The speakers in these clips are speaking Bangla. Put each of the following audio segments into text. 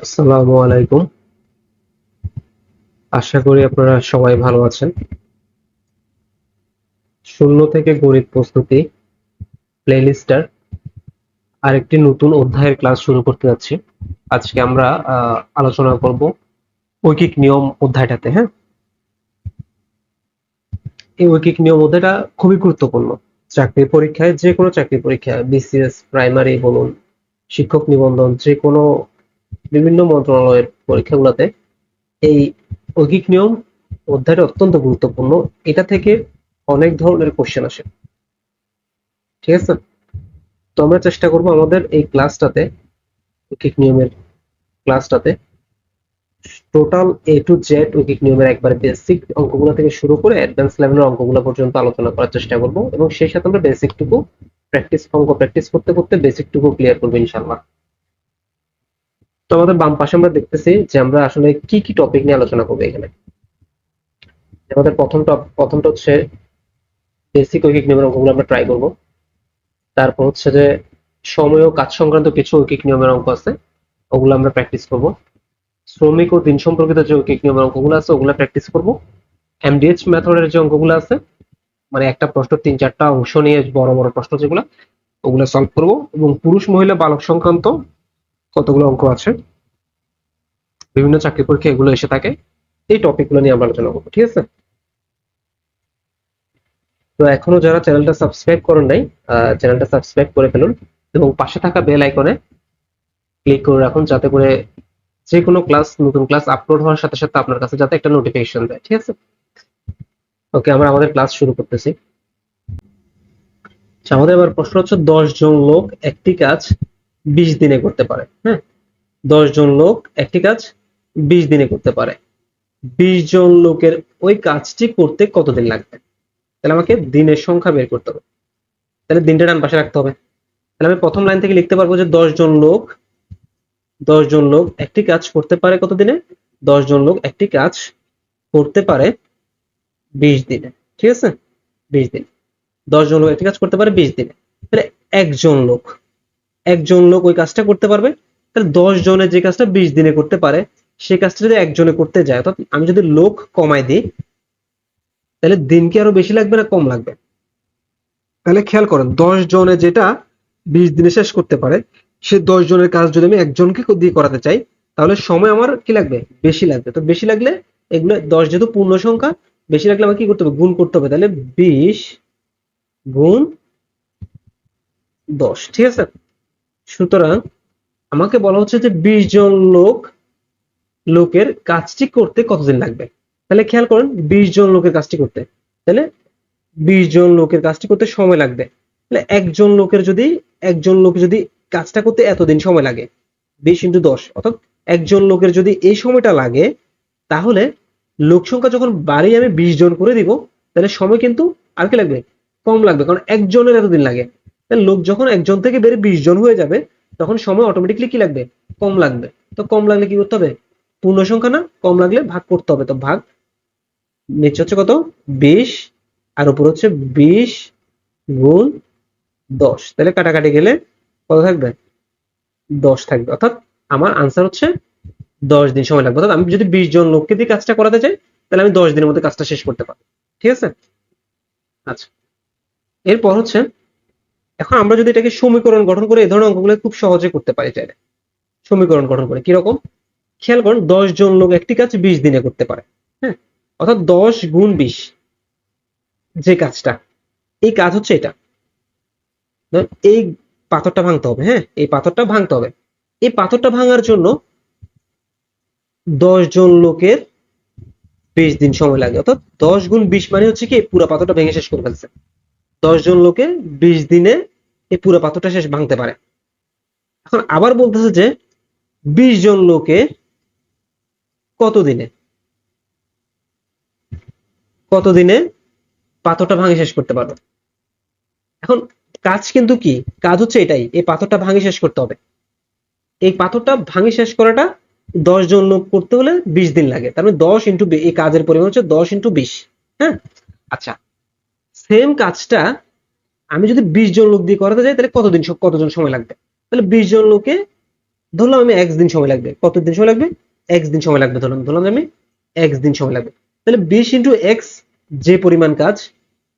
আসসালামু আলাইকুম। আশা করি আপনারা সবাই ভালো আছেন। শূন্য থেকে গণিত প্রস্তুতি প্লেলিস্টার আরেকটি নতুন অধ্যায়ের ক্লাস শুরু করতে যাচ্ছি। আজকে আমরা আলোচনা করব ঐকিক নিয়ম অধ্যায়টাতে। হ্যাঁ, এই ঐকিক নিয়ম অধ্যায়টা খুবই গুরুত্বপূর্ণ। চাকরির পরীক্ষায়, যে কোনো চাকরির পরীক্ষায়, বিসিএস, প্রাইমারি বলুন, শিক্ষক নিবন্ধন, যে কোনো বিভিন্ন মন্ত্রণালয়ের পরীক্ষাগুলোতে এই ঐকিক নিয়ম অধ্যায়টা অত্যন্ত গুরুত্বপূর্ণ। এটা থেকে অনেক ধরনের কোশ্চেন আসে। ঠিক আছে, তো আমরা চেষ্টা করব আমাদের এই ক্লাসটাতে, ঐকিক নিয়মের ক্লাসটাতে টোটাল এ টু জেড ঐকিক নিয়মের একবারে বেসিক অঙ্কগুলো থেকে শুরু করে অ্যাডভান্স লেভেলের অঙ্কগুলো পর্যন্ত আলোচনা করার চেষ্টা করব, এবং সেই সাথে আমরা বেসিকটুকু অঙ্ক প্র্যাকটিস করতে করতে বেসিকটুকু ক্লিয়ার করবো ইনশাল্লাহ। তো আমাদের বাম পাশে আমরা দেখতেছি যে আমরা আসলে কি কি টপিক নিয়ে আলোচনা করবো এখানে। আমাদের প্রথমটা হচ্ছে বেসিক ঐকিক নিয়মের অঙ্কগুলো আমরা ট্রাই করব। তারপর হচ্ছে যে সময় ও কাজ সংক্রান্ত কিছু ঐকিক নিয়মের অঙ্ক আছে, ওগুলো আমরা প্র্যাকটিস করব। শ্রমিক ও দিন সম্পর্কিত যে ঐকিক নিয়মের অঙ্কগুলো আছে ওগুলো প্র্যাকটিস করব। এমডিএচ মেথডের যে অঙ্কগুলো আছে, মানে একটা প্রশ্ন 3-4টা অংশ নিয়ে বড় বড় প্রশ্ন যেগুলো, ওগুলো সলভ করব। এবং পুরুষ মহিলা বালক সংক্রান্ত কতগুলো অঙ্ক আছে, বিভিন্ন চাকরি পরীক্ষা এগুলো এসে থাকে, এই টপিকগুলো নিয়ে আমরা আলোচনা করবো। ঠিক আছে, তো এখনো যারা চ্যানেলটা সাবস্ক্রাইব করেন নাই, চ্যানেলটা সাবস্ক্রাইব করে ফেলুন এবং পাশে থাকা বেল আইকনে ক্লিক করে রাখুন, যাতে করে যে কোনো ক্লাস, নতুন ক্লাস আপলোড হওয়ার সাথে সাথে আপনার কাছে যাতে একটা নোটিফিকেশন দেয়। ঠিক আছে, ওকে, আমরা আমাদের ক্লাস শুরু করতেছি। আচ্ছা, আমাদের এবার প্রশ্ন হচ্ছে 10 জন লোক একটি কাজ 20 দিনে করতে পারে। হ্যাঁ, 10 জন লোক একটি কাজ 20 দিনে করতে পারে। 20 জন লোকের ওই কাজটি করতে কতদিন লাগবে? তাহলে আমাকে দিনের সংখ্যা বের করতে হবে। তাহলে দিনটা ডান পাশে রাখতে হবে। তাহলে আমি প্রথম লাইন থেকে লিখতে পারবো যে 10 জন লোক একটি কাজ করতে পারে কত দিনে? 10 জন লোক একটি কাজ করতে পারে 20 দিনে। ঠিক আছে, 20 দিন। 10 জন লোক একটি কাজ করতে পারে 20 দিনে। তাহলে একজন লোক একজন লোক ওই কাজটা করতে পারবে। তাহলে 10 জনের যে কাজটা 20 দিনে করতে পারে, সেই কাজটা যদি একজনে করতে যায়, অর্থাৎ আমি যদি লোক কমাই দিই, তাহলে দিন কি আরো বেশি লাগবে না কম লাগবে? তাহলে খেয়াল করেন, 10 জনে যেটা 20 দিনে শেষ করতে পারে, সে 10 জনের কাজ যদি আমি একজনকে দিয়ে করাতে চাই, তাহলে সময় আমার কি লাগবে? বেশি লাগবে। তো বেশি লাগলে, এগুলো 10 যেহেতু পূর্ণ সংখ্যা, বেশি লাগলে আমাকে কি করতে হবে? গুণ করতে হবে। তাহলে 20 গুণ 10। ঠিক আছে, সুতরাং আমাকে বলা হচ্ছে যে 20 জন লোকের কাজটি করতে কতদিন লাগবে। তাহলে খেয়াল করেন, 20 জন লোকের কাজটি করতে, তাহলে 20 জন লোকের কাজটি করতে সময় লাগবে। তাহলে একজন লোক যদি কাজটা করতে এতদিন সময় লাগে, 20 × 10, অর্থাৎ একজন লোকের যদি এই সময়টা লাগে, তাহলে লোক সংখ্যা যখন বাড়িয়ে আমি 20 জন করে দিব, তাহলে সময় কিন্তু আর কি লাগবে? কম লাগবে, কারণ একজনের এতদিন লাগে। তাহলে লোক যখন একজন থেকে বেড়ে 20 জন হয়ে যাবে, তখন সময় অটোমেটিকলি কি লাগবে? কম লাগবে। তো কম লাগলে কি করতে হবে? পূর্ণ সংখ্যা না, কম লাগলে ভাগ করতে হবে। তো ভাগ, নিচে হচ্ছে কত? 20, আর উপর হচ্ছে 20 × 10। তাহলে কাটাকাটি গেলে কত থাকবে? 10 থাকবে। অর্থাৎ আমার আনসার হচ্ছে 10 দিন সময় লাগবে। অর্থাৎ আমি যদি 20 জন লোককে দিয়ে কাজটা করাতে চাই, তাহলে আমি 10 দিনের মধ্যে কাজটা শেষ করতে পারবো। ঠিক আছে, আচ্ছা, এরপর হচ্ছে, এখন আমরা যদি এটাকে সমীকরণ গঠন করে এই ধরনের অঙ্কগুলো খুব সহজে করতে পারি চাইলে। সমীকরণ গঠন করে কিরকম? খেয়াল করুন, 10 জন লোক একটি কাজ 20 দিনে করতে পারে। হ্যাঁ, অর্থাৎ 10 × 20 যে কাজটা, এই কাজ হচ্ছে এটা। এই পাথরটা ভাঙতে হবে। হ্যাঁ, এই পাথরটা ভাঙতে হবে। এই পাথরটা ভাঙার জন্য 10 জন লোকের 20 দিন সময় লাগে। অর্থাৎ 10 × 20 মানে হচ্ছে কি, পুরো পাথরটা ভেঙে শেষ করে ফেলছে। 10 জন লোকে 20 দিনে এই পুরো পাথরটা শেষ ভাঙতে পারে। এখন আবার বলতেছে যে 20 জন লোকে কতদিনে কতদিনে পাথরটা ভাঙে শেষ করতে পারবে। এখন কাজ কিন্তু কি, কাজ হচ্ছে এটাই, এই পাথরটা ভাঙে শেষ করতে হবে। এই পাথরটা ভাঙে শেষ করাটা 10 জন লোক করতে হলে 20 দিন লাগে। তার মানে 10 × এই কাজের পরিমাণ হচ্ছে 10 × 20। হ্যাঁ, আচ্ছা, সেম কাজটা আমি যদি 20 জন লোক দিয়ে করাতে যাই, তাহলে কতজন সময় লাগবে? তাহলে 20 জন লোকে ধরলাম আমি x দিন সময় লাগবে। কত দিন সময় লাগবে? x দিন সময় লাগবে, ধরলাম যে আমি x দিন সময় লাগবে। তাহলে 20 ইন্টু x যে পরিমাণ কাজ,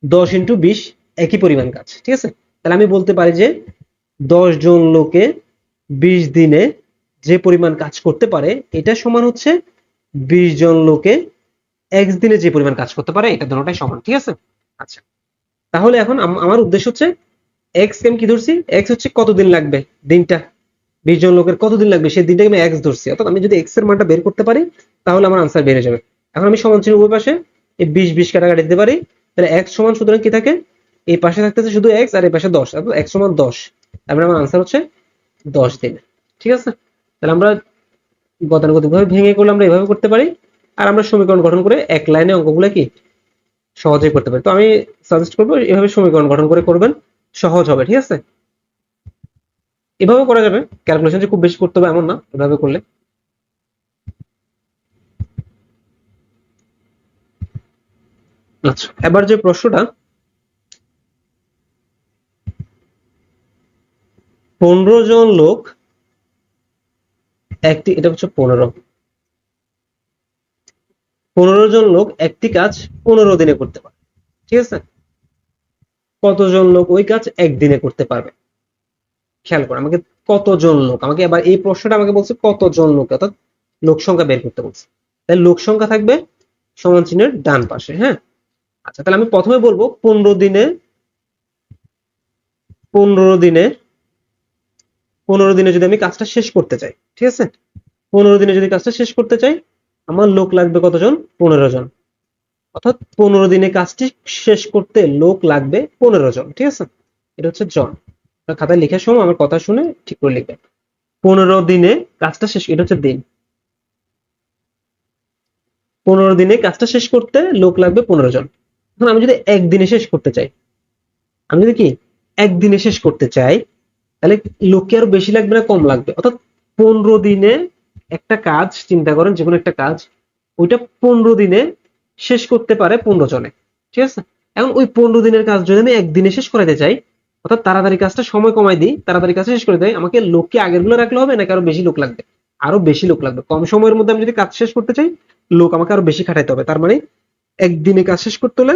10 ইন্টু 20 একই পরিমাণ কাজ, ঠিক আছে? তাহলে আমি বলতে পারি যে 10 জন লোকে 20 দিনে যে পরিমাণ কাজ করতে পারে এটা সমান হচ্ছে 20 জন লোকে x দিনে যে পরিমাণ কাজ করতে পারে এটা দুটোটাই সমান, ঠিক আছে? আচ্ছা, তাহলে এখন আমার উদ্দেশ্য হচ্ছে x কে আমি কি ধরছি? x হচ্ছে কতদিন লাগবে দিনটা, 20 জন লোকের কতদিন লাগবে সেই দিনটাকে আমি x ধরছি। অর্থাৎ আমি যদি x এর মানটা বের করতে পারি তাহলে আমার আনসার বের হয়ে যাবে। এখন আমি সমান চিহ্ন উভয় পাশে এই 20 20 কাটাকাটি দিতে পারি। তাহলে x সমান সুতরাং কি থাকে? এই পাশে থাকতেছে শুধু x আর এই পাশে 10, অর্থাৎ x সমান 10। তারপরে আমার আনসার হচ্ছে 10 দিন, ঠিক আছে? তাহলে আমরা গতানুগতিকভাবে ভেঙে করলে আমরা এভাবে করতে পারি, আর আমরা সমীকরণ গঠন করে এক লাইনে অঙ্কগুলো কি সহজেই করতে পারি। তো আমি সাজেস্ট করবো এভাবে সমীকরণ গঠন করে করবেন, সহজ হবে, ঠিক আছে? এভাবে করা যাবে, ক্যালকুলেশন যে খুব বেশি করতে হবে এমন না, এভাবে করলে। আচ্ছা, এবার যে প্রশ্নটা, 15 জন লোক একটি, এটা হচ্ছে 15 জন লোক একটি কাজ 15 দিনে করতে পারে, ঠিক আছে? কতজন লোক ওই কাজ একদিনে করতে পারবে? খেয়াল করো আমাকে, কতজন লোক, আমাকে এবার এই প্রশ্নটা আমাকে বলছে কতজন লোক, অর্থাৎ লোক সংখ্যা বের করতে বলছে। তাহলে লোক সংখ্যা থাকবে সমান চিহ্নের ডান পাশে, হ্যাঁ? আচ্ছা, তাহলে আমি প্রথমে বলবো 15 দিনে, 15 দিনে 15 দিনে যদি আমি কাজটা শেষ করতে চাই, ঠিক আছে? 15 দিনে যদি কাজটা শেষ করতে চাই আমার লোক লাগবে কতজন? 15 জন। অর্থাৎ 15 দিনে কাজটি শেষ করতে লোক লাগবে 15 জন, ঠিক আছে? এটা হচ্ছে জন। খাতায় লেখার সময় আমার কথা শুনে ঠিক করে লিখবেন। 15 দিনে কাজটা শেষ, এটা হচ্ছে দিন। 15 দিনে কাজটা শেষ করতে লোক লাগবে 15 জন। এখন আমি যদি একদিনে শেষ করতে চাই, আমি যদি কি একদিনে শেষ করতে চাই, তাহলে লোক কি আরো বেশি লাগবে না কম লাগবে? অর্থাৎ 15 দিনে একটা কাজ চিন্তা করেন, যে কোনো একটা কাজ, ওইটা 15 দিনে শেষ করতে পারে 15 জনে, ঠিক আছে? এখন ওই 15 দিনের কাজ যদি আমি একদিনে শেষ করাতে চাই, অর্থাৎ তাড়াতাড়ি কাজটা সময় কমাই দিই, তাড়াতাড়ি কাজটা শেষ করে দেয়, আমাকে লোক কি আগের গুলো রাখলে হবে নাকি আরো বেশি লোক লাগবে? আরো বেশি লোক লাগবে। কম সময়ের মধ্যে আমি যদি কাজ শেষ করতে চাই, লোক আমাকে আরো বেশি খাটাইতে হবে। তার মানে একদিনে কাজ শেষ করতে হলে,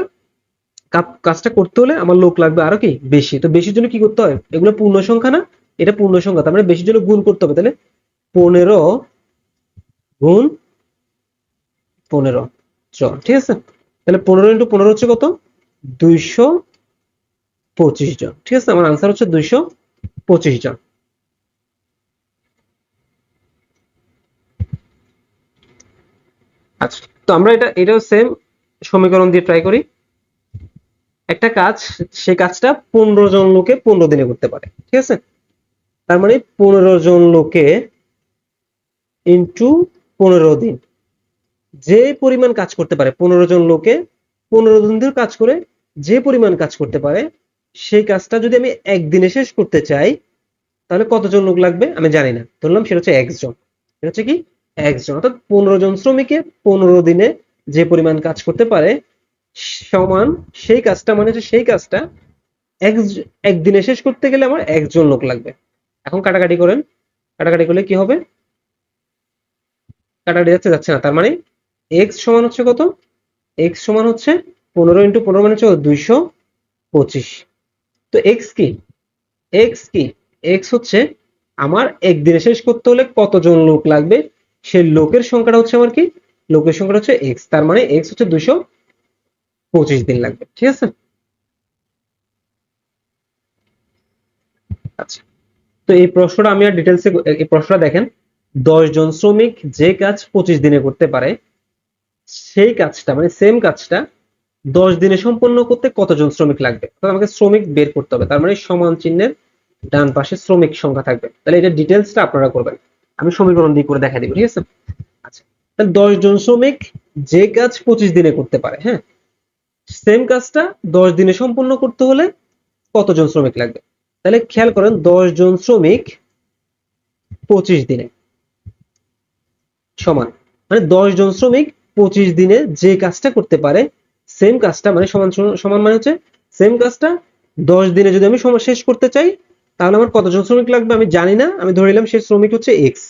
কাজটা করতে হলে আমার লোক লাগবে আরো কি বেশি। তো বেশির জন্য কি করতে হয়? এগুলো পূর্ণ সংখ্যা না, এটা পূর্ণ সংখ্যা, তার মানে বেশির জন্য গুণ করতে হবে। তাহলে 15 গুণ 15 জন, ঠিক আছে? তাহলে 15 ইন্টু 15 হচ্ছে কত? 225 জন, ঠিক আছে? আমার আনসার হচ্ছে 225 জন। আচ্ছা, তো আমরা এটাও সেম সমীকরণ দিয়ে ট্রাই করি। একটা কাজ, সেই কাজটা 15 জন লোকে 15 দিনে করতে পারে, ঠিক আছে? তার মানে 15 জন লোকে ইন্টু 15 দিন যে পরিমাণ কাজ করতে পারে, 15 জন লোকে 15 দিন ধরে কাজ করে যে পরিমাণ কাজ করতে পারে, সেই কাজটা যদি আমি একদিনে শেষ করতে চাই তাহলে কতজন লোক লাগবে আমি জানি না, ধরলাম সেটা হচ্ছে একজন। এটা হচ্ছে কি একজন, অর্থাৎ 15 জন শ্রমিকে 15 দিনে যে পরিমাণ কাজ করতে পারে সমান সেই কাজটা, মানে হচ্ছে সেই কাজটা একদিনে শেষ করতে গেলে আমার একজন লোক লাগবে। এখন কাটাকাটি করেন, কাটাকাটি করলে কি হবে? কাটাকাটি যাচ্ছে যাচ্ছে না, তার মানে x সমান হচ্ছে কত? x সমান হচ্ছে 15 ইন্টু 15 মানে হচ্ছে 225। তো x কি? x কি? x হচ্ছে আমার একদিনে শেষ করতে হলে কতজন লোক লাগবে, সেই লোকের সংখ্যাটা হচ্ছে আমার কি, লোকের সংখ্যাটা হচ্ছে x, তার মানে x হচ্ছে 225 দিন লাগবে, ঠিক আছে? আচ্ছা, তো এই প্রশ্নটা আমি আর ডিটেলসে, এই প্রশ্নটা দেখেন, 10 জন শ্রমিক যে কাজ 25 দিনে করতে পারে সেই কাজটা, মানে সেম কাজটা 10 দিনে সম্পন্ন করতে কতজন শ্রমিক লাগবে? তাহলে আমাকে শ্রমিক বের করতে হবে, তার মানে সমান চিহ্নের ডান পাশে শ্রমিক সংখ্যা থাকবে। তাহলে এটা ডিটেলসটা আপনারা করবেন, আমি সমীকরণ দিয়ে করে দেখাই দিব, ঠিক আছে? আচ্ছা, তাহলে 10 জন শ্রমিক যে কাজ 25 দিনে করতে পারে, হ্যাঁ, সেম কাজটা 10 দিনে সম্পন্ন করতে হলে কতজন শ্রমিক লাগবে? তাহলে খেয়াল করেন, 10 জন শ্রমিক 25 দিনে সমান, মানে 10 জন শ্রমিক 25 দিনে যে কাজটা করতে পারে সেম কাজটা, মানে সমান সমান মানে হচ্ছে সেম কাজটা 10 দিনে যদি আমি সময় শেষ করতে চাই তাহলে আমার কতজন শ্রমিক লাগবে আমি জানি না, আমি ধরে নিলাম সেই শ্রমিক হচ্ছে এক্স।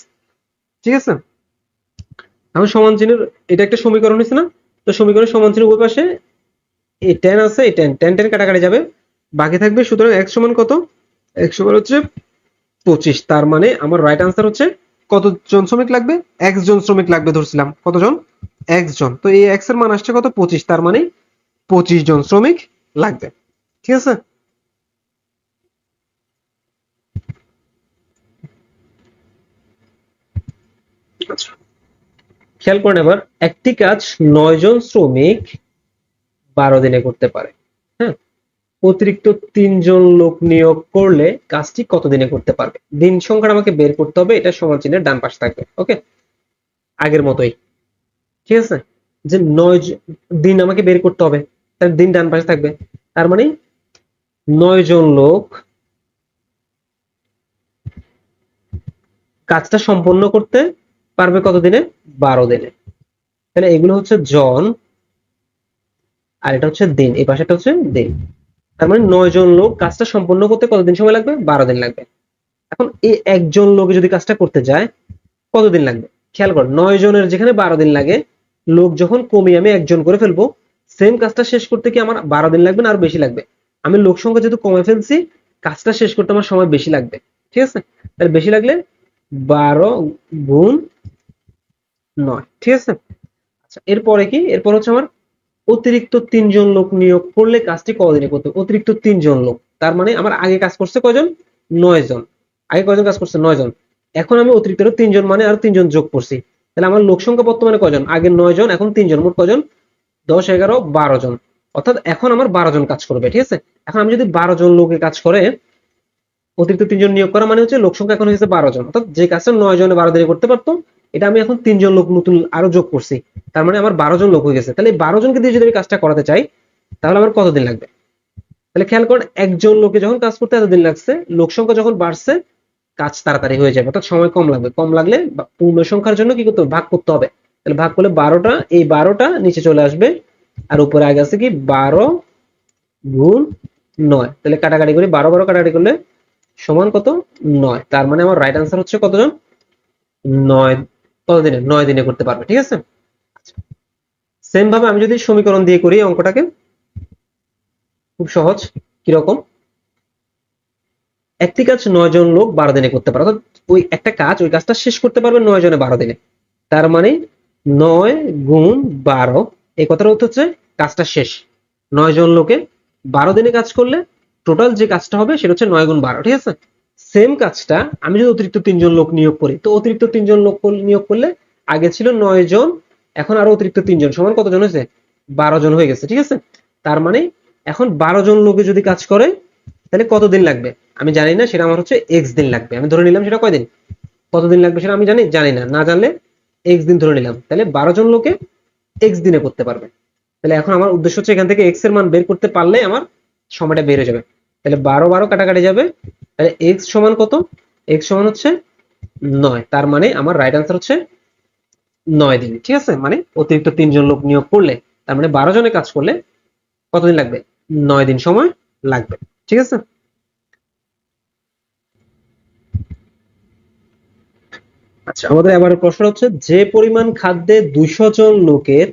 ঠিক আছে, আমি সমান চিহ্নের, এটা একটা সমীকরণ হয়েছে না, তো সমীকরণের সমান চিহ্নের উভয় পাশে এই টেন আছে, এই টেন টেন টেন কাটাকাটি যাবে, বাকি থাকবে। সুতরাং এক্স সমান কত, এক্স সমান হচ্ছে 25। তার মানে আমার রাইট আনসার হচ্ছে কতজন শ্রমিক লাগবে, এক্স জন শ্রমিক লাগবে ধরছিলাম, কতজন, এক্স জন। তো এই এক্স এর মান আসছে কত, 25, তার মানে 25 জন শ্রমিক লাগবে। ঠিক আছে, আচ্ছা খেয়াল করেন এবার, একটি কাজ 9 জন শ্রমিক 12 দিনে করতে পারে। হ্যাঁ, অতিরিক্ত 3 জন লোক নিয়োগ করলে কাজটি কত দিনে করতে পারবে। দিন সংখ্যাটা আমাকে বের করতে হবে, এটা সমান চিহ্নের ডান পাশে থাকবে। ওকে, আগের মতোই। ঠিক আছে, যে 9 দিন আমাকে বের করতে হবে, তার দিন ডান পাশে থাকবে। তার মানে 9 জন লোক কাজটা সম্পন্ন করতে পারবে কত দিনে, 12 দিনে। তাহলে এগুলো হচ্ছে জন, আর এটা হচ্ছে দিন, এই পাশেটা হচ্ছে দিন। তার মানে 9 জন লোক কাজটা সম্পন্ন করতে কতদিন সময় লাগবে, 12 দিন লাগবে। এখন এই একজন লোক যদি কাজটা করতে যায় কতদিন লাগবে, খেয়াল কর, 9 জনের যেখানে 12 দিন লাগে, লোক যখন কমিয়ে আমি একজন করে ফেলবো, সেম কাজটা শেষ করতে কি আমার 12 দিন লাগবে না আরো বেশি লাগবে। আমি লোক সংখ্যা যেহেতু কমে ফেলছি, কাজটা শেষ করতে আমার সময় বেশি লাগবে। ঠিক আছে, তাহলে বেশি লাগলে 12 গুণ 9। ঠিক আছে, আচ্ছা এরপরে কি, এরপর হচ্ছে আমার অতিরিক্ত 3 জন লোক নিয়োগ করলে কাজটি কতদিনে করতে হবে? অতিরিক্ত 3 জন লোক, তার মানে আমার আগে কাজ করছে কয়জন, 9 জন। আগে কয়জন কাজ করছে, 9 জন। এখন আমি অতিরিক্ত 3 জন মানে আর 3 জন যোগ করছি, তাহলে আমার লোক সংখ্যা বর্তমানে কয়জন, আগে 9 জন এখন 3 জন, মোট কয়জন, 10 11 12 জন। অর্থাৎ এখন আমার 12 জন কাজ করবে। ঠিক আছে, এখন আমি যদি 12 জন লোকে কাজ করে, অতিরিক্ত 3 জন নিয়োগ করা মানে হচ্ছে লোক সংখ্যা এখন হয়েছে 12 জন, অর্থাৎ যে কাজটা 9 জনে 12 দিনে করতে পারতো, এটা আমি এখন 3 জন লোক নতুন আরো যোগ করছি, তার মানে আমার 12 জন লোক হয়ে গেছে। তাহলে এই 12 জনকে দিয়ে যদি আমি কাজটা করাতে চাই, তাহলে আমার কতদিন লাগবে। তাহলে খেয়াল করেন, একজন লোকে যখন কাজ করতে এতদিন লাগছে, লোক সংখ্যা যখন বাড়ছে কাজ তাড়াতাড়ি হয়ে যাবে, অর্থাৎ সময় কম লাগবে। কম লাগলে পূর্ণ সংখ্যার জন্য কি করতে হবে, ভাগ করতে হবে। তাহলে ভাগ করলে 12টা, এই 12টা নিচে চলে আসবে, আর উপরে আগে আছে কি 12 গুণ 9। তাহলে কাটাকাটি করি, 12 12 কাটাকাটি করলে সমান কত, 9। তার মানে আমার রাইট আনসার হচ্ছে কতজন, 9। কতদিনে, 9 দিনে করতে পারবে। ঠিক আছে, সেম ভাবে আমি যদি সমীকরণ দিয়ে করি অঙ্কটাকে, খুব সহজ। কিরকম, একটি কাজ 9 জন লোক 12 দিনে করতে পারে, অর্থাৎ ওই একটা কাজ, ওই কাজটা শেষ করতে পারবে 9 জনে 12 দিনে। তার মানে 9 গুণ 12, এই কথার অর্থ হচ্ছে কাজটা শেষ। 9 জন লোকে 12 দিনে কাজ করলে টোটাল যে কাজটা হবে সেটা হচ্ছে 9 গুণ 12। ঠিক আছে, সেম কাজটা আমি যদি অতিরিক্ত 3 জন লোক নিয়োগ করি, তো অতিরিক্ত 3 জন লোক নিয়োগ করলে আগে ছিল 9 জন, এখন আরো অতিরিক্ত 3 জন সমান কতজন হয়েছে, 12 জন হয়ে গেছে। ঠিক আছে, তার মানে এখন 12 জন লোকে যদি কাজ করে তাহলে কতদিন লাগবে আমি জানি না, সেটা আমার হচ্ছে এক্স দিন লাগবে। আমি ধরে নিলাম সেটা কয়দিন, কতদিন লাগবে সেটা আমি জানি, জানি না, না জানলে এক্স দিন ধরে নিলাম। তাহলে 12 জন লোকে এক্স দিনে করতে পারবে। তাহলে এখন আমার উদ্দেশ্য হচ্ছে এখান থেকে এক্স এর মান বের করতে পারলে আমার সময়টা বের হয়ে যাবে। তাহলে 12 12 কাটাকাটি যাবে, তাহলে এক্স সমান কত, এক্স সমান হচ্ছে 9। তার মানে আমার রাইট আনসার হচ্ছে 9 দিন। ঠিক আছে, মানে অতিরিক্ত 3 জন লোক নিয়োগ করলে, তার মানে 12 জনে কাজ করলে কতদিন লাগবে, 9 দিন সময় লাগবে। ঠিক আছে, আচ্ছা আমাদের এবারের প্রশ্ন হচ্ছে, যে পরিমাণ খাদ্যে 200 জন লোকের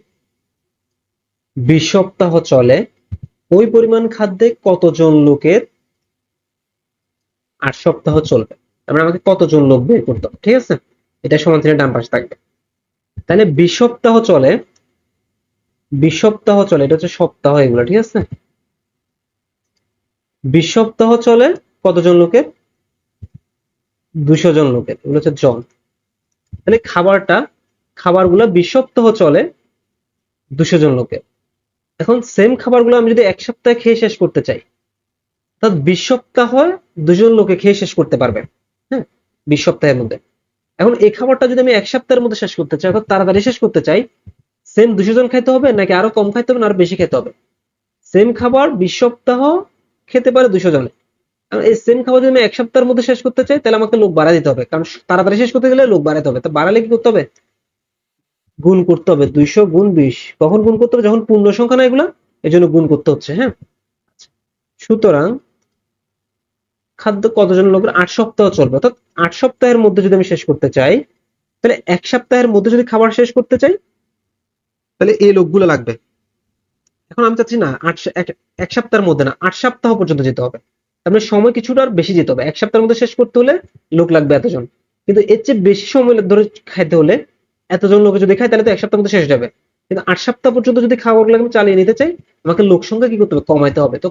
20 সপ্তাহ চলে, ওই পরিমাণ খাদ্যে কতজন লোকের 8 সপ্তাহ চলবে। তার মানে আমাকে কতজন লোক বের করতে হবে। ঠিক আছে, এটা সমান চিহ্নের ডান পাশে থাকবে। তাহলে 20 সপ্তাহ চলে, 20 সপ্তাহ চলে, এটা হচ্ছে সপ্তাহ এগুলো। ঠিক আছে, 20 সপ্তাহ চলে কতজন লোকের, 200 জন লোকের, এগুলো হচ্ছে জন। তাহলে খাবারগুলো 20 সপ্তাহ চলে 200 জন লোকের। এখন সেম খাবারগুলো আমি যদি এক সপ্তাহে খেয়ে শেষ করতে চাই, অর্থাৎ 20 সপ্তাহ 2জন লোকে খেয়ে শেষ করতে পারবে। হ্যাঁ, 20 সপ্তাহের মধ্যে। এখন এই খাবারটা যদি আমি এক সপ্তাহের মধ্যে শেষ করতে চাই, অর্থাৎ তাড়াতাড়ি শেষ করতে চাই, সেম 200 জন খাইতে হবে নাকি আরো কম খাইতে হবে না আরো বেশি খেতে হবে। সেম খাবার 20 সপ্তাহ খেতে পারে 200 জনে। এই সেম খাবার যদি আমি এক সপ্তাহের মধ্যে শেষ করতে চাই, তাহলে আমাকে লোক বাড়া দিতে হবে, কারণ তাড়াতাড়ি শেষ করতে গেলে লোক বাড়াতে হবে। তো বাড়ালে কি করতে হবে, গুণ করতে হবে, 200 গুণ 20। কখন গুণ করতে হবে, যখন পূর্ণ সংখ্যা না এগুলা, এই জন্য গুণ করতে হচ্ছে। হ্যাঁ, সুতরাং খাদ্য কতজন লোকের 8 সপ্তাহ চলবে, অর্থাৎ 8 সপ্তাহের মধ্যে যদি আমি শেষ করতে চাই, তাহলে 1 সপ্তাহের মধ্যে যদি খাবার শেষ করতে চাই, তাহলে এই লোকগুলো লাগবে। এখন আমি চাচ্ছি না 1 সপ্তাহের মধ্যে না, 8 সপ্তাহ পর্যন্ত যেতে হবে। তার মানে সময় কিছুটা আর বেশি যেতে হবে। 1 সপ্তাহের মধ্যে শেষ করতে হলে লোক লাগবে এতজন, কিন্তু এর চেয়ে বেশি সময় ধরে খাইতে হলে এতজন লোক যদি খায় তাহলে তো 1 সপ্তাহের মধ্যে শেষ হয়ে যাবে। কিন্তু 8 সপ্তাহ পর্যন্ত যদি খাবারগুলো আমি চালিয়ে নিতে চাই, আমাকে লোক সংখ্যা কি করতে হবে, কমাইতে হবে। তো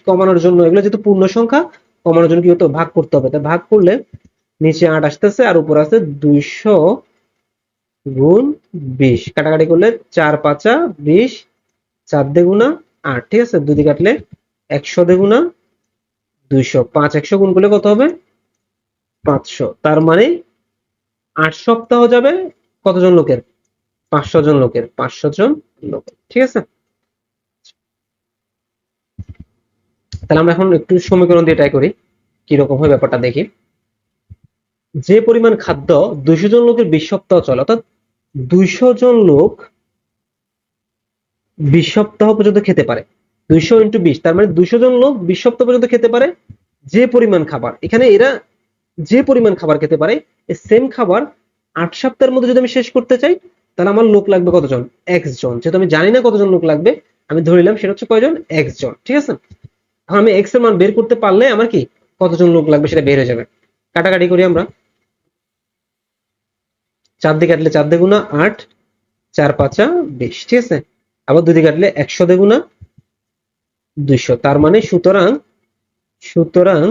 কমানোর জন্য এগুলো যেহেতু পূর্ণ সংখ্যা, কমানোর জন্য কি করতে হবে, ভাগ করতে হবে। তাই ভাগ করলে নিচে 8 আসতেছে আর উপর আছে 200 গুণ 20, কাটাকাটি করলে 4 5 20, 4 দিয়ে 8, ঠিক আছে, 2 দিয়ে কাটলে 100 দিয়ে 200, 5 100 গুণ করলে কত হবে, 500। তার মানে 8 সপ্তাহ যাবে কতজন লোকের, 500 জন লোকের, 500 জন লোকের, ঠিক আছে। তাহলে আমরা এখন একটু সমীকরণ দিয়ে ট্রাই করি কিরকম হয় ব্যাপারটা দেখি। যে পরিমাণ খাদ্য 200 জন লোকের 20 সপ্তাহ চলে, অর্থাৎ 200 জন লোক 20 সপ্তাহ পর্যন্ত খেতে পারে। 200 × 20, তার মানে 200 জন লোক 20 সপ্তাহ পর্যন্ত খেতে পারে যে পরিমাণ খাবার। এখানে এরা যে পরিমাণ খাবার খেতে পারে, এই সেম খাবার 8 সপ্তাহের মধ্যে যদি আমি শেষ করতে চাই, তাহলে আমার লোক লাগবে কতজন, x জন। যেহেতু আমি জানি না কতজন লোক লাগবে, আমি ধরে নিলাম সেটা হচ্ছে কয়জন, x জন, ঠিক আছে। এখন আমি x এর মান বের করতে পারলে আমার কি কতজন লোক লাগবে সেটা বের হয়ে যাবে। কাটাকাটি করি আমরা, 4 দিয়ে কাটলে 4 দিয়ে 8, 4 5 20, ঠিক আছে। আবার 2 দিয়ে কাটলে 100 দিয়ে 200, তার মানে সুতরাং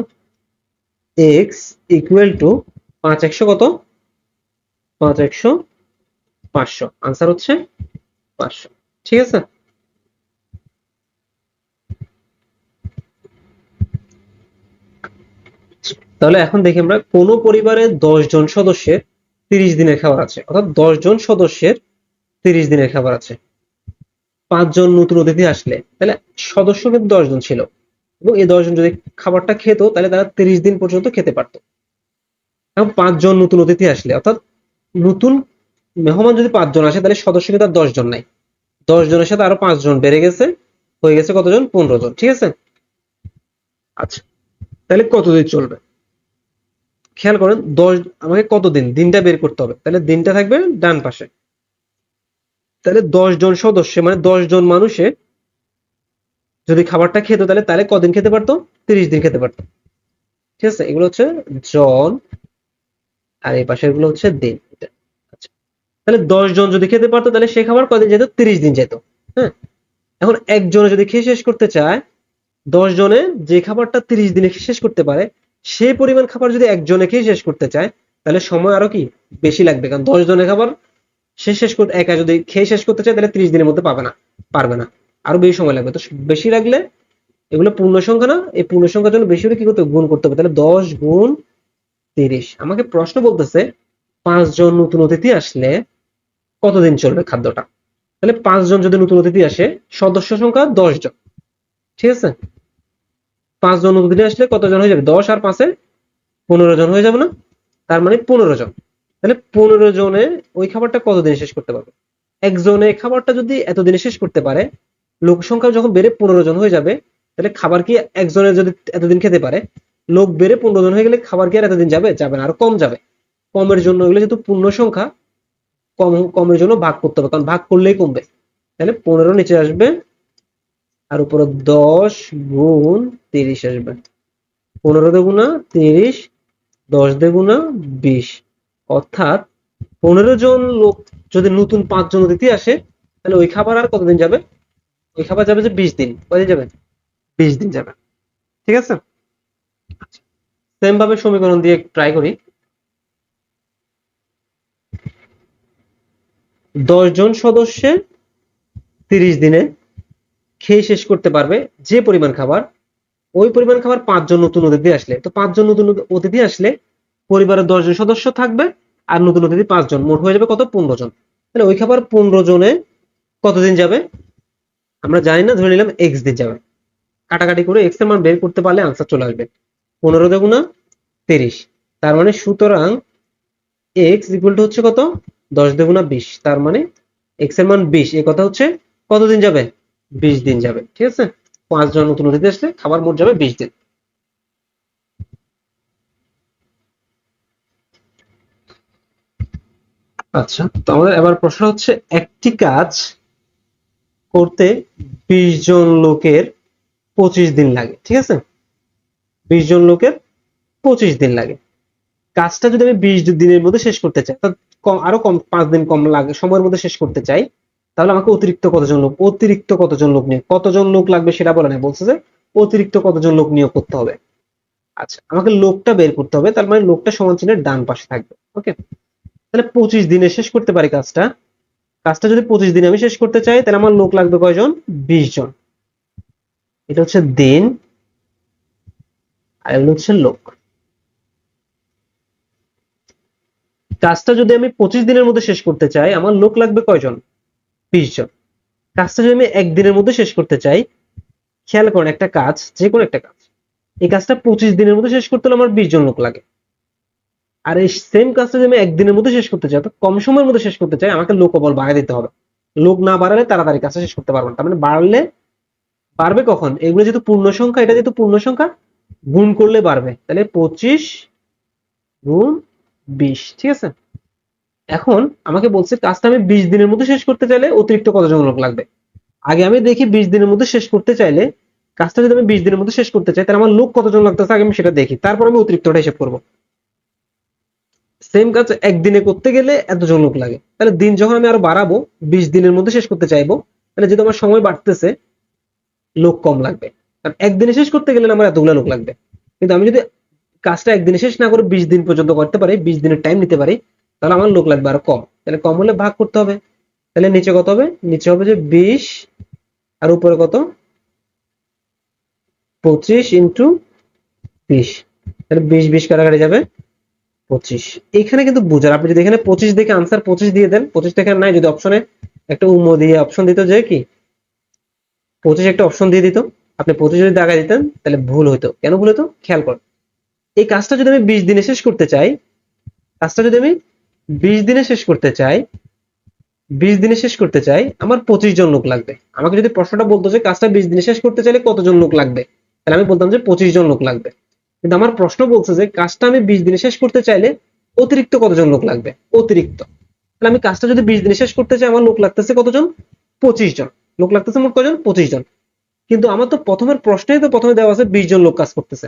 x ইকুয়াল টু 5 100 কত, 5 100 500, আনসার হচ্ছে 500, ঠিক আছে। তাহলে এখন দেখি আমরা, কোন পরিবারে 10 জন সদস্যের 30 দিনের খাবার আছে, অর্থাৎ 10 জন সদস্যের 30 দিনের খাবার আছে। 5 জন নতুন অতিথি আসলে, তাহলে সদস্য কিন্তু 10 জন ছিল, এবং এই 10 জন যদি খাবারটা খেত তাহলে তারা 30 দিন পর্যন্ত খেতে পারতো। এখন 5 জন নতুন অতিথি আসলে, অর্থাৎ নতুন মেহমান যদি 5 জন আসে, তাহলে সদস্য কিন্তু আর 10 জন নাই, 10 জনের সাথে আরো 5 জন বেড়ে গেছে, হয়ে গেছে কতজন, 15 জন, ঠিক আছে। আচ্ছা, তাহলে কতদিন চলবে, খেয়াল করেন, 10 আমাকে কতদিন, দিনটা বের করতে হবে। তাহলে দিনটা থাকবে ডান পাশে। তাহলে 10 জন সদস্য মানে 10 জন মানুষে যদি খাবারটা খেত, তাহলে কদিন খেতে পারতো, 30 দিন খেতে পারতো, ঠিক আছে। এগুলো হচ্ছে জন, আর এই পাশের গুলো হচ্ছে দিন। আচ্ছা, তাহলে 10 জন যদি খেতে পারতো, তাহলে সে খাবার কদিন যেত, 30 দিন যেত। হ্যাঁ, এখন একজনে যদি খেয়ে শেষ করতে চায়, 10 জনে যে খাবারটা 30 দিনে শেষ করতে পারে, সেই পরিমাণ খাবার যদি একজনে খেয়ে শেষ করতে চায়, তাহলে সময় আরো কি বেশি লাগবে, কারণ 10 জনের খাবার সে শেষ করতে, একা যদি খেয়ে শেষ করতে চায়, তাহলে 30 দিনের মধ্যে পারবে না, আরো বেশি সময় লাগবে। তো বেশি লাগলে, এগুলো পূর্ণ সংখ্যা না, এই পূর্ণ সংখ্যার জন্য বেশি হলে কি করতে হবে, গুণ করতে হবে। তাহলে 10 গুণ 30। আমাকে প্রশ্ন বলতেছে 5 জন নতুন অতিথি আসলে কতদিন চলবে খাদ্যটা। তাহলে 5 জন যদি নতুন অতিথি আসে, সদস্য সংখ্যা 10 জন, ঠিক আছে। 5 জন নতুন অতিথি আসলে কতজন হয়ে যাবে, 10 আর 5-এ 15 জন হয়ে যাবে না, তার মানে 15 জন। তাহলে 15 জনে ওই খাবারটা কতদিন শেষ করতে পারবে। একজনে খাবারটা যদি এতদিনে শেষ করতে পারে, লোক সংখ্যা যখন বেড়ে 15 জন হয়ে যাবে, তাহলে খাবার কি একজনে যদি এতদিন খেতে পারে, লোক বেড়ে 15 জন হয়ে গেলে খাবার কি আর এতদিন যাবে, যাবে না, আরো কম যাবে। কমের জন্য এগুলো যেহেতু পূর্ণ সংখ্যা, কমের জন্য ভাগ করতে হবে, কারণ ভাগ করলেই কমবে। তাহলে 15 নিচে আসবে, আর উপরে 10 গুণ 30 আসবে। 15 দিয়ে 30, 10 দিয়ে 20, অর্থাৎ 15 জন লোক যদি নতুন 5 জন অতিথি আসে, তাহলে ওই খাবার আর কতদিন যাবে, ওই খাবার যাবে যে 20 দিন। কয়দিন যাবে, 20 দিন যাবে, ঠিক আছে। সেম ভাবে সমীকরণ দিয়ে ট্রাই করি। 10 জন সদস্যের 30 দিনে খেয়ে শেষ করতে পারবে যে পরিমাণ খাবার, ওই পরিমাণ খাবার 5 জন নতুন অতিথি আসলে। তো 5 জন নতুন অতিথি আসলে পরিবারের 10 জন সদস্য থাকবে, আর নতুন অতিথি 5 জন, মোট হয়ে যাবে কত, 15 জন। তাহলে ওই খাবার 15 জনে কতদিন যাবে, আমরা জানি না, ধরে নিলাম x দিন যাবে। কাটাকাটি করে x এর মান বের করতে পারলে আনসার চলে আসবে, 15 দিয়ে 30। তার মানে সুতরাং x ইকুয়াল টু হচ্ছে কত, 10 দিয়ে 20, তার মানে x এর মান 20। এই কথা হচ্ছে কতদিন যাবে, 20 দিন যাবে, ঠিক আছে। 5 জন নতুন অতিথি আসলে খাবার মোট যাবে 20 দিন। আচ্ছা, তো আমাদের এবার প্রশ্ন হচ্ছে একটি কাজ করতে 20 জন লোকের 25 দিন লাগে, ঠিক আছে? 20 জন লোকের 25 দিন লাগে। কাজটা যদি আমি 20 দিনের মধ্যে শেষ করতে চাই, আরো কম, 5 দিন কম লাগে সময়ের মধ্যে শেষ করতে চাই, তাহলে আমাকে কতজন লোক লাগবে সেটা বলে নাই, বলছে যে অতিরিক্ত কতজন লোক নিয়োগ করতে হবে। আচ্ছা, আমাকে লোকটা বের করতে হবে, তার মানে লোকটা সমান চিহ্নের ডান পাশে থাকবে। ওকে, তাহলে 25 দিনে শেষ করতে পারি কাজটা। কাজটা যদি 25 দিনে আমি শেষ করতে চাই, তাহলে আমার লোক লাগবে কয়জন? 20 জন। এটা হচ্ছে দিন, আর এগুলো হচ্ছে লোক। কাজটা যদি আমি 25 দিনের মধ্যে শেষ করতে চাই, আমার লোক লাগবে কয়জন? 20 জন। কাজটা যদি আমি একদিনের মধ্যে শেষ করতে চাই, খেয়াল করেন, একটা কাজ, যে কোনো একটা কাজ, এই কাজটা 25 দিনের মধ্যে শেষ করতে হলে আমার 20 জন লোক লাগে। আর এই সেম কাজটা যদি আমি একদিনের মধ্যে শেষ করতে চাই, অর্থাৎ কম সময়ের মধ্যে শেষ করতে চাই, আমাকে লোক বল বাড়ায় দিতে হবে। লোক না বাড়ালে তাড়াতাড়ি কাজটা শেষ করতে পারবো না। তার মানে বাড়লে বাড়বে কখন? এগুলো যেহেতু পূর্ণ সংখ্যা, এটা যেহেতু পূর্ণ সংখ্যা, গুণ করলে বাড়বে। তাহলে 25 গুণ 20, ঠিক আছে? এখন আমাকে বলছে কাজটা আমি 20 দিনের মধ্যে শেষ করতে চাইলে অতিরিক্ত কতজন লোক লাগবে। আগে আমি দেখি 20 দিনের মধ্যে শেষ করতে চাইলে, কাজটা যদি আমি 20 দিনের মধ্যে শেষ করতে চাই, তাহলে আমার লোক কতজন লাগতেছে আগে আমি সেটা দেখি, তারপর আমি অতিরিক্তটা হিসেব করবো। সেম কাজ একদিনে করতে গেলে এতজন লোক লাগে, তাহলে দিন যখন আমি আরো বাড়াবো, 20 দিনের মধ্যে শেষ করতে চাইবো, তাহলে যেহেতু আমার সময় বাড়তেছে, লোক কম লাগবে। কারণ একদিনে শেষ করতে গেলে আমার এতগুলো লোক লাগবে। কিন্তু আমি যদি কাজটা একদিনে শেষ না করে 20 দিন পর্যন্ত করতে পারি, 20 দিনের টাইম নিতে পারি, তাহলে আমার লোক লাগবে আরো কম। তাহলে কম হলে ভাগ করতে হবে। তাহলে নিচে কত হবে? নিচে হবে যে 20, আর উপরে কত? 25 ইন্টু 20। তাহলে 20 কাটাকাটি যাবে 25। এখানে কিন্তু বুঝার, আপনি যদি এখানে 25 দেখে আনসার 25 দিয়ে দেন, 25 দেখে নাই, যদি অপশনে একটা উম্ম দিয়ে অপশন দিত যে কি 25 একটা অপশন দিয়ে দিত, আপনি 25 যদি দাগায় দিতেন তাহলে ভুল হতো। কেন ভুল হতো? খেয়াল করেন, এই কাজটা যদি আমি 20 দিনে শেষ করতে চাই, কাজটা যদি আমি 20 দিনে শেষ করতে চাই, 20 দিনে শেষ করতে চাই, আমার 25 জন লোক লাগবে। আমাকে যদি প্রশ্নটা বলতো যে কাজটা 20 দিনে শেষ করতে চাইলে কতজন লোক লাগবে, তাহলে আমি বলতাম যে 25 জন লোক লাগবে। কিন্তু আমার প্রশ্ন বলছে যে কাজটা আমি 20 দিনে শেষ করতে চাইলে অতিরিক্ত কতজন লোক লাগবে, অতিরিক্ত। তাহলে আমি কাজটা যদি 20 দিনে শেষ করতে চাই, আমার লোক লাগতেছে কতজন? 25 জন। লোক লাগতেছে মোট কজন? 25 জন। কিন্তু আমার তো প্রথমের প্রশ্নেই তো প্রথমে দেওয়া আছে 20 জন লোক কাজ করতেছে,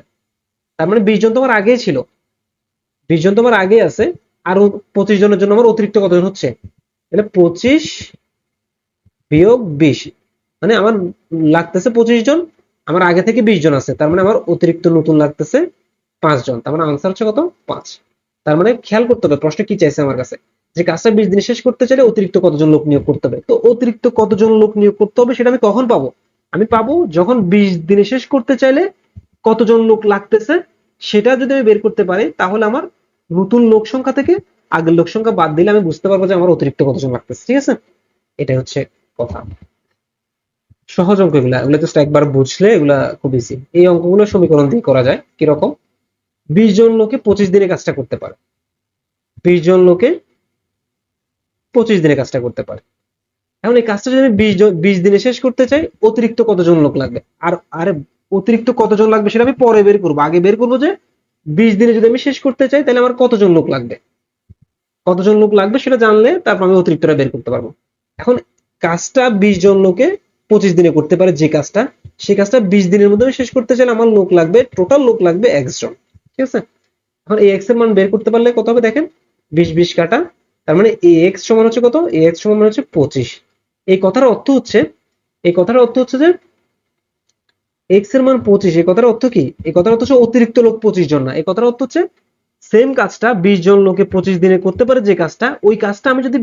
তার মানে 20 জন তো আমার আগেই ছিল, 20 জন তো আমার আগেই আছে। আর 25 জনের জন্য আমার অতিরিক্ত কতজন হচ্ছে? তাহলে 25 বিয়োগ 20, মানে আমার লাগতেছে 25 জন, আমার আগে থেকে 20 জন আছে, তার মানে আমার অতিরিক্ত নতুন লাগতেছে 5 জন। তার মানে আনসার হচ্ছে কত? 5। তার মানে খেয়াল করতে হবে প্রশ্ন কি চাইছে আমার কাছে, যে কাজটা 20 দিনে শেষ করতে চাইলে অতিরিক্ত কতজন লোক নিয়োগ করতে হবে। তো অতিরিক্ত কতজন লোক নিয়োগ করতে হবে সেটা আমি কখন পাবো? আমি পাবো যখন 20 দিনে শেষ করতে চাইলে কতজন লোক লাগতেছে সেটা যদি আমি বের করতে পারি, তাহলে আমার নতুন লোক সংখ্যা থেকে আগের লোক সংখ্যা বাদ দিলে আমি বুঝতে পারবো যে আমার অতিরিক্ত কতজন লাগতেছে। ঠিক আছে, এটাই হচ্ছে কথা। সহজ অঙ্ক এগুলা, এগুলো জাস্ট একবার বুঝলে এগুলা খুব ইজি। এই অঙ্কগুলো সমীকরণ দিয়ে করা যায়। কিরকম? 20 জন লোকে 25 দিনে কাজটা করতে পারে, 20 জন লোকে 25 দিনে কাজটা করতে পারে। এখন এই কাজটা যদি আমি 20 দিনে শেষ করতে চাই, অতিরিক্ত কতজন লোক লাগবে? আর আরে, অতিরিক্ত কতজন লাগবে সেটা আমি পরে বের করবো। আগে বের করবো যে 20 দিনে যদি আমি শেষ করতে চাই, তাহলে আমার কতজন লোক লাগবে। কতজন লোক লাগবে সেটা জানলে তারপর আমি অতিরিক্তটা বের করতে পারবো। এখন কাজটা 20 জন লোকে 25 দিনে করতে পারে, যে কাজটা, সেই কাজটা 20 দিনের মধ্যে আমি শেষ করতে চাইলে আমার লোক লাগবে, টোটাল লোক লাগবে x জন। ঠিক আছে, এখন এই x এর মান বের করতে পারলে কত হবে দেখেন, 20 কাটা, তার মানে ax সমান হচ্ছে কত? ax সমান হচ্ছে 25। এই কথার অর্থ হচ্ছে, এই কথার অর্থ হচ্ছে যে x এর মান 25। এই কথার অর্থ কি? এই কথার অর্থ হচ্ছে অতিরিক্ত লোক 25 জন না। এই কথার অর্থ হচ্ছে সেম কাজটা 20 জন লোকে 25 দিনে করতে পারে, যে কাজটা, ওই কাজটা আমি যদি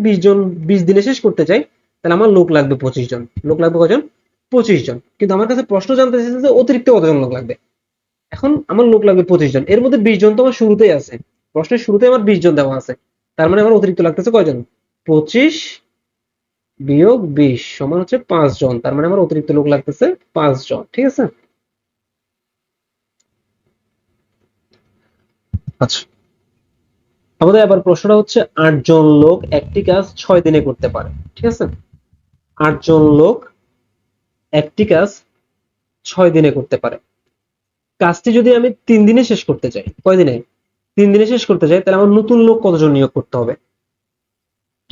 20 দিনে শেষ করতে চাই, তাহলে আমার লোক লাগবে 25 জন। লোক লাগবে কজন? 25 জন। কিন্তু আমার কাছে প্রশ্ন জানতে চাইছে যে অতিরিক্ত কতজন লোক লাগবে। এখন আমার লোক লাগবে 25 জন, এর মধ্যে 20 জন তো আমার শুরুতেই আছে, প্রশ্নের শুরুতে আমার 20 জন দেওয়া আছে, তার মানে আমার অতিরিক্ত লাগতেছে কয়জন? 25 বিয়োগ 20 সমান হচ্ছে 5 জন। তার মানে আমার অতিরিক্ত লোক লাগতেছে 5 জন। ঠিক আছে, আচ্ছা, আমাদের আবার প্রশ্নটা হচ্ছে 8 জন লোক একটি কাজ 6 দিনে করতে পারে। ঠিক আছে, 8 জন লোক একটি কাজ 6 দিনে করতে পারে। কাজটি যদি আমি 3 দিনে শেষ করতে চাই, কয় দিনে? 3 দিনে শেষ করতে চাই, তাহলে আমার নতুন লোক কতজন নিয়োগ করতে হবে?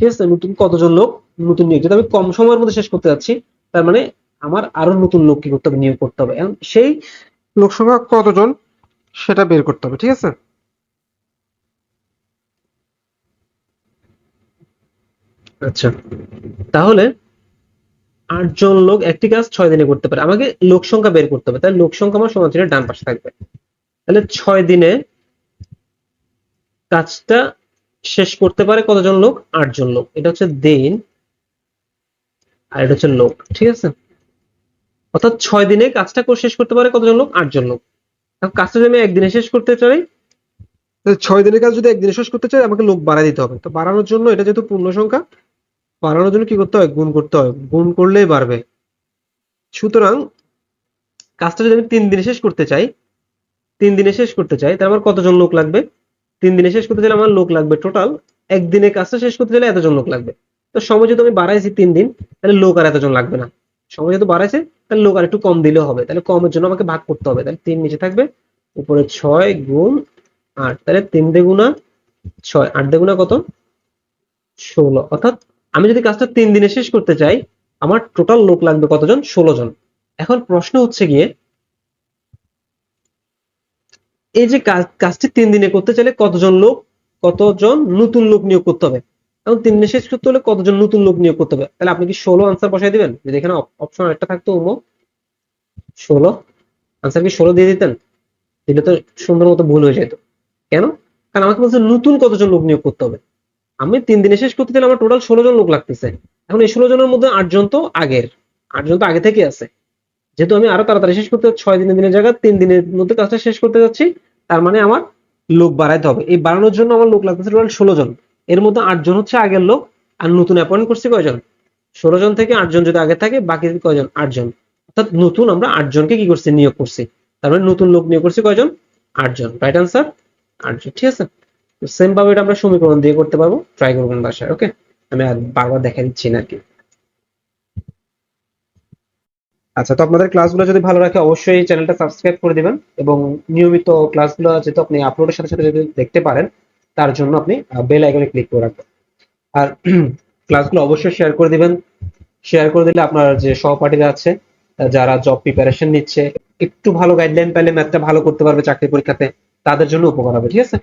ঠিক আছে, নতুন কতজন লোক নতুন নিয়োগ, যদি আমি কম সময়ের মধ্যে শেষ করতে যাচ্ছি, তার মানে আমার আরো নতুন লোক কি করতে হবে, নিয়োগ করতে হবে। এখন সেই লোক সংখ্যা কতজন সেটা বের করতে হবে। ঠিক আছে, আচ্ছা, তাহলে 8 জন লোক একটি কাজ 6 দিনে করতে পারে, আমাকে লোক সংখ্যা বের করতে হবে। তাহলে লোক সংখ্যা আমার সমান চিহ্নের ডান পাশে থাকবে। তাহলে 6 দিনে কাজটা শেষ করতে পারে কতজন লোক? 8 জন লোক। এটা হচ্ছে দিন আর এটা হচ্ছে লোক। ঠিক আছে, অর্থাৎ 6 দিনে কাজটা শেষ করতে পারে কতজন লোক? 8 জন লোক। এখন কাজটা যদি আমি একদিনে শেষ করতে চাই, 6 দিনের কাজ যদি একদিনে শেষ করতে চাই, আমাকে লোক বাড়াই দিতে হবে। তো বাড়ানোর জন্য, এটা যেহেতু পূর্ণ সংখ্যা, বাড়ানোর জন্য কি করতে হয়? গুণ করতে হয়, গুণ করলেই বাড়বে। সুতরাং কাজটা যদি আমি 3 দিনে শেষ করতে চাই, 3 দিনে শেষ করতে চাই, তাহলে আমার কতজন লোক লাগবে? 3 দিনে শেষ করতে চাইলে আমার লোক লাগবে টোটাল, একদিনে কাজটা শেষ করতে চাইলে এতজন লোক লাগবে। তো সময় যেহেতু আমি বাড়াইছি 3 দিন, তাহলে লোক আর এতজন লাগবে না। সময় যেহেতু বাড়াইছে, তাহলে লোক আর একটু কম দিলেও হবে। তাহলে কমের জন্য আমাকে ভাগ করতে হবে। তাহলে 3 নিচে থাকবে, উপরে 6 গুণ 8, তাহলে 3 দিয়ে গুণা 6, 8 দিয়ে গুণা কত? 16। অর্থাৎ আমি যদি কাজটা 3 দিনে শেষ করতে চাই, আমার টোটাল লোক লাগবে কতজন? 16 জন। এখন প্রশ্ন হচ্ছে গিয়ে, এই যে কাজটি 3 দিনে করতে চাইলে কতজন নতুন লোক নিয়োগ করতে হবে? এখন 3 দিনে শেষ করতে হলে কতজন নতুন লোক নিয়োগ করতে হবে? তাহলে আপনি কি 16 আনসার বসাই দিবেন? যদি এখানে অপশন একটা থাকতো, 16, আনসার কি 16 দিয়ে দিতেন? দিলে তো সুন্দর মতো ভুল হয়ে যেত। কেন? কারণ আমাকে বলছে নতুন কতজন লোক নিয়োগ করতে হবে। আমি 3 দিনে শেষ করতে চাইলে আমার টোটাল 16 জন লোক লাগতেছে। এখন এই 16 জনের মধ্যে 8 জন তো আগের, 8 জন তো আগে থেকে আছে। যেহেতু আমি আরো তাড়াতাড়ি শেষ করতে, 6 দিনের জায়গায় 3 দিনের মধ্যে কাজটা শেষ করতে যাচ্ছি, তার মানে আমার লোক বাড়াইতে হবে। এই বাড়ানোর জন্য আমার লোক লাগতেছে টোটাল 16 জন। এর মধ্যে 8 জন হচ্ছে আগের লোক, আর নতুন অ্যাপয়েন্ট করছি কয়জন? 16 জন থেকে 8 জন যদি আগে থাকে, বাকি কয়জন? 8 জন। অর্থাৎ নতুন আমরা 8 জনকে কি করছি? নিয়োগ করছি। তার মানে নতুন লোক নিয়োগ করছি কয়জন? 8 জন। রাইট আনসার 8 জন। ঠিক আছে, সেম ভাবে এটা আমরা সমীকরণ দিয়ে করতে পারবো। ট্রাই করবেন বাসায়। ওকে, আমি আর বারবার দেখা দিচ্ছি না আর কি। আচ্ছা, তো আপনাদের ক্লাসগুলো যদি ভালো রাখে, অবশ্যই চ্যানেলটা সাবস্ক্রাইব করে দিবেন, এবং নিয়মিত ক্লাসগুলো যেহেতু আপনি আপলোডের সাথে সাথে যদি দেখতে পারেন, তার জন্য আপনি বেল আইকনে ক্লিক করে রাখবেন। আর ক্লাসগুলো অবশ্যই শেয়ার করে দিবেন। শেয়ার করে দিলে আপনার যে সহপাঠীরা আছে, যারা জব প্রিপারেশন নিচ্ছে, একটু ভালো গাইডলাইন পেলে ম্যাথটা ভালো করতে পারবে চাকরি পরীক্ষাতে, তাদের জন্য উপকার হবে। ঠিক আছে।